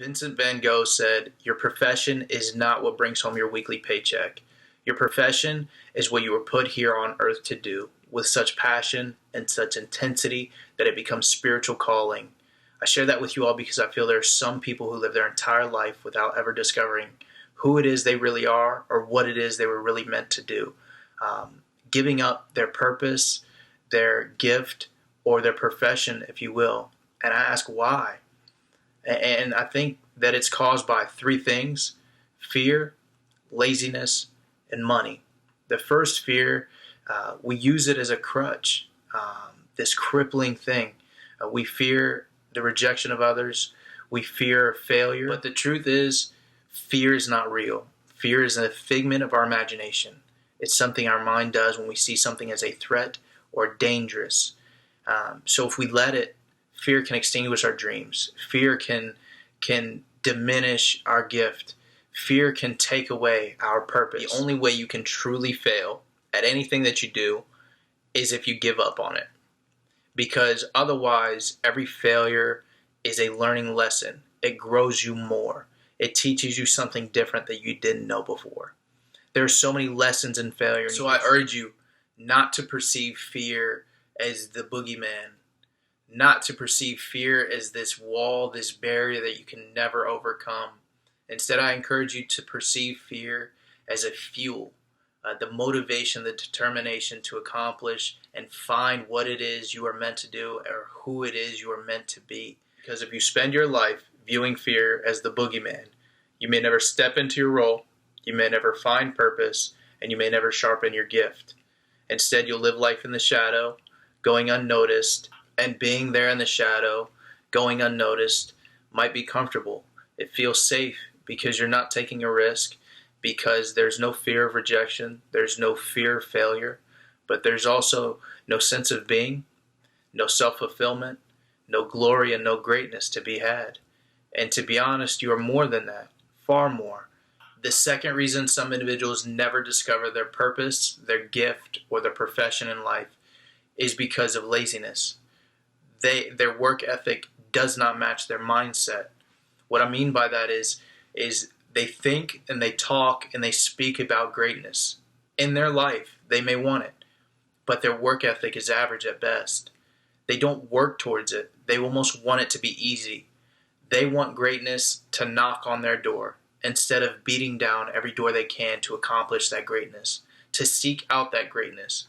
Vincent van Gogh said, "Your profession is not what brings home your weekly paycheck. Your profession is what you were put here on earth to do, with such passion and such intensity that it becomes spiritual calling." I share that with you all because I feel there are some people who live their entire life without ever discovering who it is they really are or what it is they were really meant to do. Giving up their purpose, their gift, or their profession, if you will. And I ask why. And I think that it's caused by three things: fear, laziness, and money. The first, fear, we use it as a crutch, this crippling thing. We fear the rejection of others, we fear failure. But the truth is, fear is not real. Fear is a figment of our imagination. It's something our mind does when we see something as a threat or dangerous. So if we let it, fear can extinguish our dreams. Fear can diminish our gift. Fear can take away our purpose. The only way you can truly fail at anything that you do is if you give up on it. Because otherwise, every failure is a learning lesson. It grows you more. It teaches you something different that you didn't know before. There are so many lessons in failure. So I urge you not to perceive fear as the boogeyman, not to perceive fear as this wall, this barrier that you can never overcome. Instead, I encourage you to perceive fear as a fuel, the motivation, the determination to accomplish and find what it is you are meant to do or who it is you are meant to be. Because if you spend your life viewing fear as the boogeyman, you may never step into your role, you may never find purpose, and you may never sharpen your gift. Instead, you'll live life in the shadow, going unnoticed, and being there in the shadow, going unnoticed, might be comfortable. It feels safe because you're not taking a risk, because there's no fear of rejection, there's no fear of failure, but there's also no sense of being, no self-fulfillment, no glory, and no greatness to be had. And to be honest, you are more than that, far more. The second reason some individuals never discover their purpose, their gift, or their profession in life is because of laziness. Their work ethic does not match their mindset. What I mean by that is they think and they talk and they speak about greatness. In their life, they may want it, but their work ethic is average at best. They don't work towards it. They almost want it to be easy. They want greatness to knock on their door instead of beating down every door they can to accomplish that greatness, to seek out that greatness.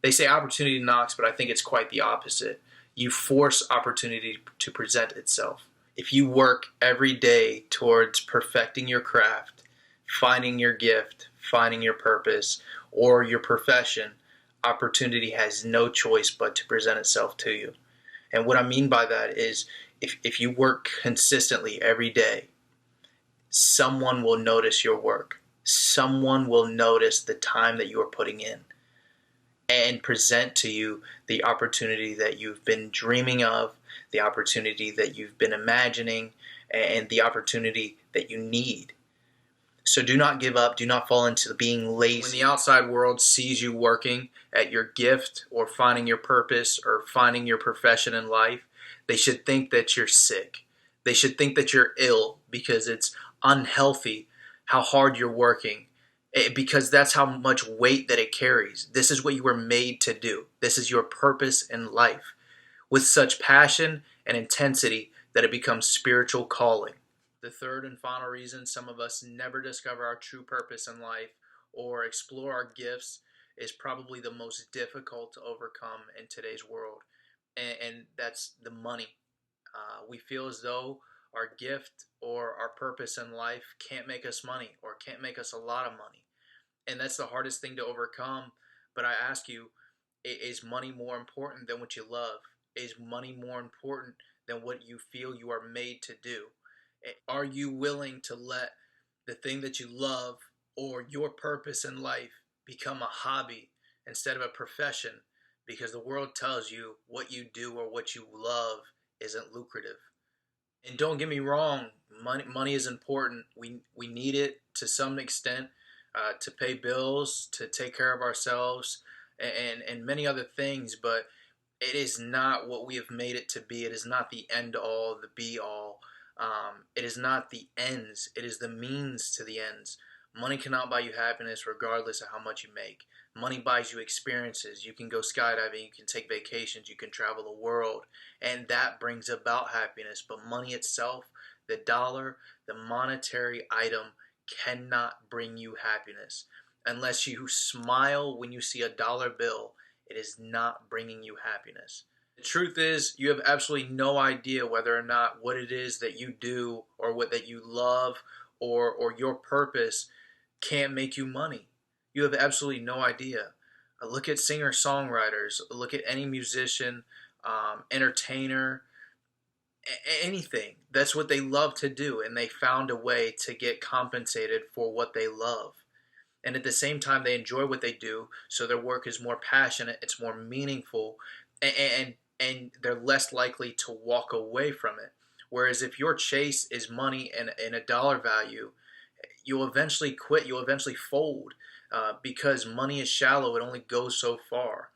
They say opportunity knocks, but I think it's quite the opposite. You force opportunity to present itself. If you work every day towards perfecting your craft, finding your gift, finding your purpose, or your profession, opportunity has no choice but to present itself to you. And what I mean by that is if you work consistently every day, someone will notice your work. Someone will notice the time that you are putting in and present to you the opportunity that you've been dreaming of, the opportunity that you've been imagining, and the opportunity that you need. So do not give up. Do not fall into being lazy. When the outside world sees you working at your gift or finding your purpose or finding your profession in life, they should think that you're sick. They should think that you're ill because it's unhealthy how hard you're working, because that's how much weight that it carries. This is what you were made to do. This is your purpose in life, with such passion and intensity that it becomes spiritual calling. The third and final reason some of us never discover our true purpose in life or explore our gifts is probably the most difficult to overcome in today's world, and that's the money. We feel as though our gift or our purpose in life can't make us money or can't make us a lot of money. And that's the hardest thing to overcome. But I ask you, is money more important than what you love? Is money more important than what you feel you are made to do? Are you willing to let the thing that you love or your purpose in life become a hobby instead of a profession? Because the world tells you what you do or what you love isn't lucrative. And don't get me wrong, money is important. We need it to some extent, to pay bills, to take care of ourselves, and many other things, but it is not what we have made it to be. It is not the end all, the be all. It is not the ends, it is the means to the ends. Money cannot buy you happiness regardless of how much you make. Money buys you experiences. You can go skydiving, you can take vacations, you can travel the world, and that brings about happiness. But money itself, the dollar, the monetary item, cannot bring you happiness. Unless you smile when you see a dollar bill, it is not bringing you happiness. The truth is, you have absolutely no idea whether or not what it is that you do or what that you love or your purpose can make you money. You have absolutely no idea. Look at singer-songwriters. Look at any musician, entertainer, anything. That's what they love to do, and they found a way to get compensated for what they love. And at the same time, they enjoy what they do, so their work is more passionate, it's more meaningful, and they're less likely to walk away from it. Whereas if your chase is money and a dollar value, you'll eventually quit, you'll eventually fold, because money is shallow, it only goes so far.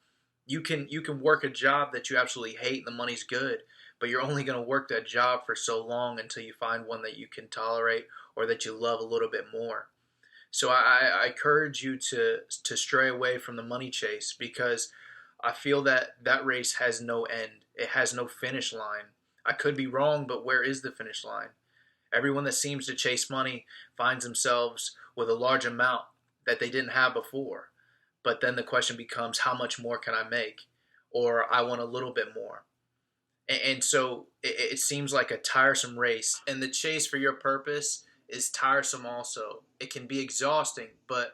You can work a job that you absolutely hate and the money's good, but you're only going to work that job for so long until you find one that you can tolerate or that you love a little bit more. So I encourage you to stray away from the money chase, because I feel that that race has no end. It has no finish line. I could be wrong, but where is the finish line? Everyone that seems to chase money finds themselves with a large amount that they didn't have before. But then the question becomes, how much more can I make? Or I want a little bit more. And so it seems like a tiresome race. And the chase for your purpose is tiresome also. It can be exhausting, but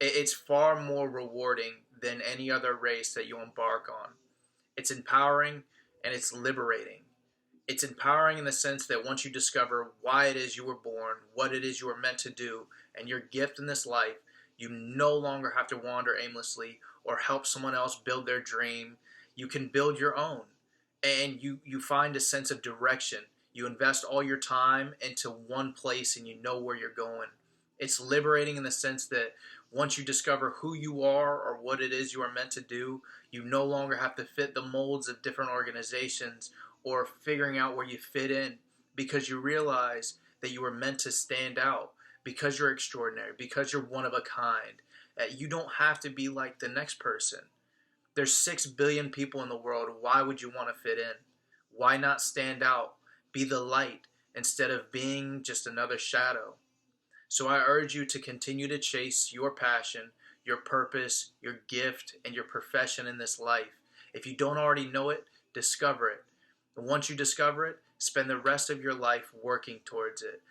it's far more rewarding than any other race that you embark on. It's empowering and it's liberating. It's empowering in the sense that once you discover why it is you were born, what it is you were meant to do, and your gift in this life, you no longer have to wander aimlessly or help someone else build their dream. You can build your own, and you find a sense of direction. You invest all your time into one place and you know where you're going. It's liberating in the sense that once you discover who you are or what it is you are meant to do, you no longer have to fit the molds of different organizations or figuring out where you fit in, because you realize that you were meant to stand out, because you're extraordinary, because you're one of a kind. You don't have to be like the next person. There's 6 billion people in the world. Why would you want to fit in? Why not stand out? Be the light instead of being just another shadow. So I urge you to continue to chase your passion, your purpose, your gift, and your profession in this life. If you don't already know it, discover it. And once you discover it, spend the rest of your life working towards it.